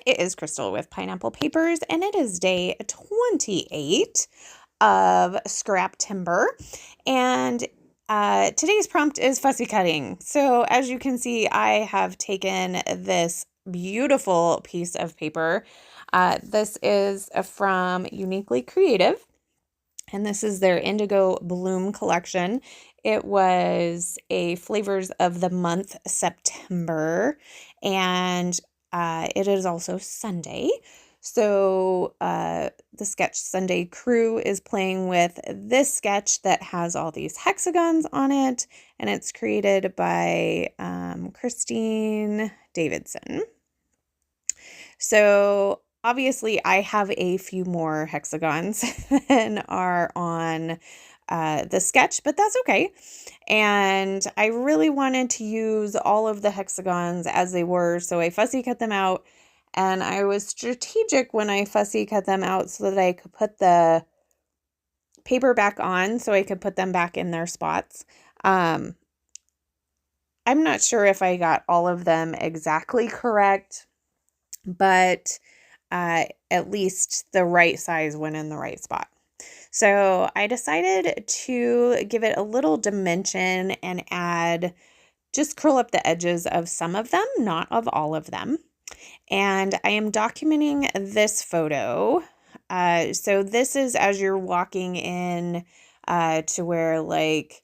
It is Crystal with Pineapple Papers, and it is day 28 of Scraptember. And today's prompt is fussy cutting. So as you can see, I have taken this beautiful piece of paper. This is from Uniquely Creative, and this is their Indigo Bloom collection. It was a Flavors of the Month September, and it is also Sunday. So the Sketch Sunday crew is playing with this sketch that has all these hexagons on it, and it's created by Christine Davidson. So obviously I have a few more hexagons than are on the sketch, but that's okay. And I really wanted to use all of the hexagons as they were, so I fussy cut them out. And I was strategic when I fussy cut them out so that I could put the paper back on so I could put them back in their spots. I'm not sure if I got all of them exactly correct, but at least the right size went in the right spot. So I decided to give it a little dimension and just curl up the edges of some of them, not of all of them. And I am documenting this photo. So this is as you're walking in to where like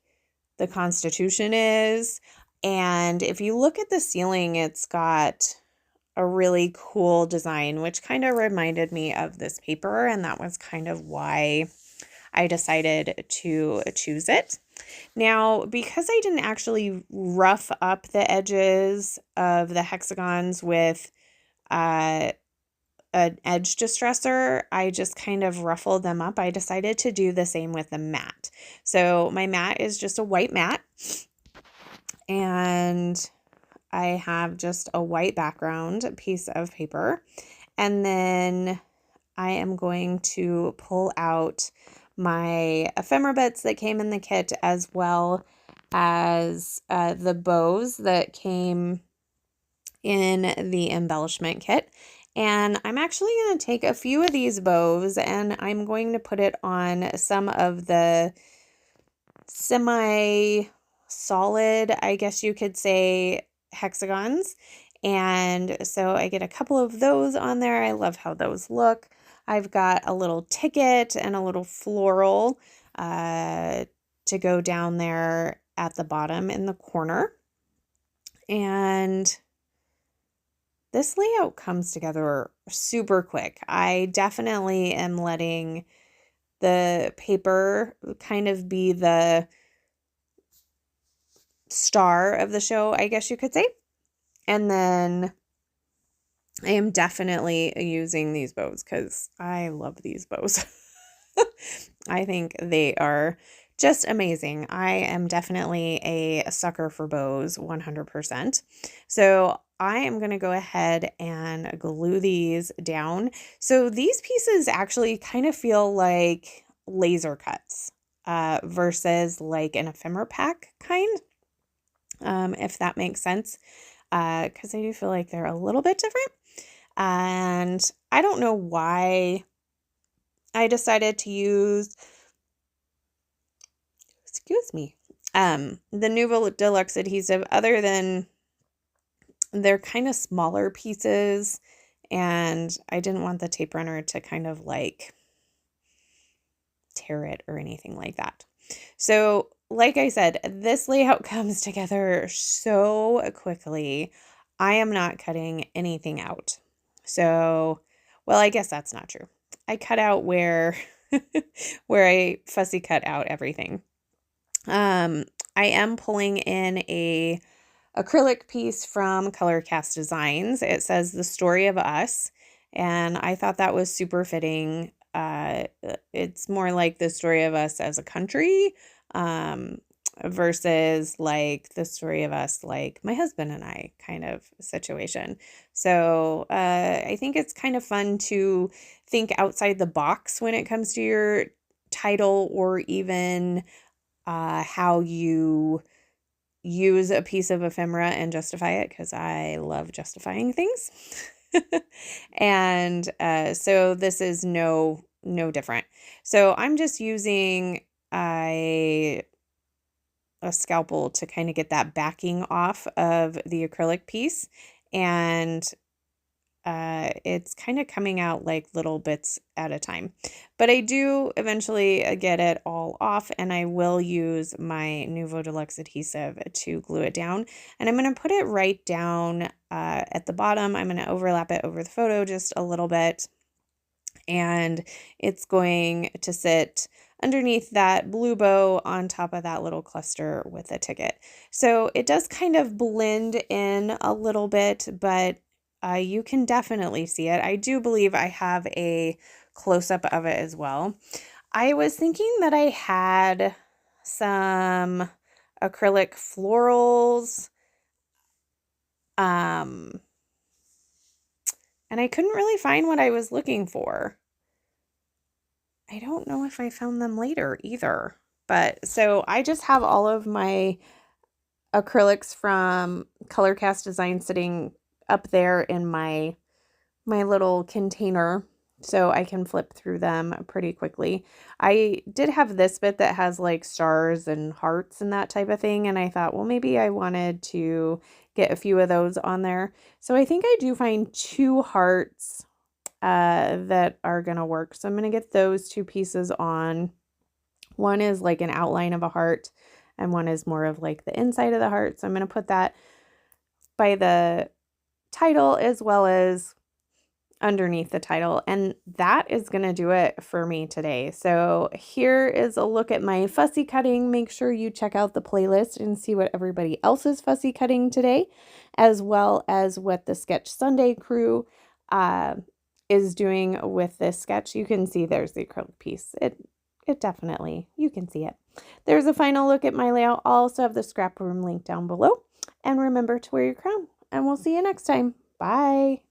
the Constitution is. And if you look at the ceiling, it's got a really cool design, which kind of reminded me of this paper. And that was kind of why I decided to choose it. Now, because I didn't actually rough up the edges of the hexagons with an edge distressor, I just kind of ruffled them up. I decided to do the same with the mat. So my mat is just a white mat, and I have just a white background piece of paper. And then I am going to pull out my ephemera bits that came in the kit, as well as the bows that came in the embellishment kit. And I'm actually going to take a few of these bows and I'm going to put it on some of the semi-solid, I guess you could say, hexagons. And so I get a couple of those on there. I love how those look. I've got a little ticket and a little floral to go down there at the bottom in the corner. And this layout comes together super quick. I definitely am letting the paper kind of be the star of the show, I guess you could say. And then I am definitely using these bows because I love these bows. I think they are just amazing. I am definitely a sucker for bows, 100%. So I am going to go ahead and glue these down. So these pieces actually kind of feel like laser cuts versus like an ephemera pack kind, if that makes sense, because I do feel like they're a little bit different. And I don't know why I decided to use, the Nouveau Deluxe adhesive, other than they're kind of smaller pieces, and I didn't want the tape runner to kind of like tear it or anything like that. So like I said, this layout comes together so quickly. I am not cutting anything out. So, well, I guess that's not true. I cut out where I fussy cut out everything. I am pulling in a acrylic piece from Color Cast Designs. It says The Story of Us, and I thought that was super fitting. It's more like the story of us as a country, versus like the story of us, like my husband and I kind of situation. So I think it's kind of fun to think outside the box when it comes to your title, or even how you use a piece of ephemera and justify it, because I love justifying things. And so this is no different. So I'm just using a scalpel to kind of get that backing off of the acrylic piece, and it's kind of coming out like little bits at a time. But I do eventually get it all off, and I will use my Nuvo Deluxe adhesive to glue it down. And I'm going to put it right down at the bottom. I'm going to overlap it over the photo just a little bit, and it's going to sit underneath that blue bow on top of that little cluster with a ticket. So it does kind of blend in a little bit, but you can definitely see it. I do believe I have a close-up of it as well. I was thinking that I had some acrylic florals, and I couldn't really find what I was looking for. I don't know if I found them later either. But so I just have all of my acrylics from Color Cast Design sitting up there in my little container, so I can flip through them pretty quickly. I did have this bit that has like stars and hearts and that type of thing, and I thought, well, maybe I wanted to get a few of those on there. So I think I do find 2 hearts that are going to work. So I'm going to get those 2 pieces on. One is like an outline of a heart, and one is more of like the inside of the heart. So I'm going to put that by the title as well as underneath the title, and that is going to do it for me today. So here is a look at my fussy cutting. Make sure you check out the playlist and see what everybody else is fussy cutting today, as well as what the Sketch Sunday crew is doing with this sketch. You can see there's the acrylic piece. It definitely, you can see it. There's a final look at my layout. I'll also have the scrap room link down below. And remember to wear your crown, and we'll see you next time. Bye.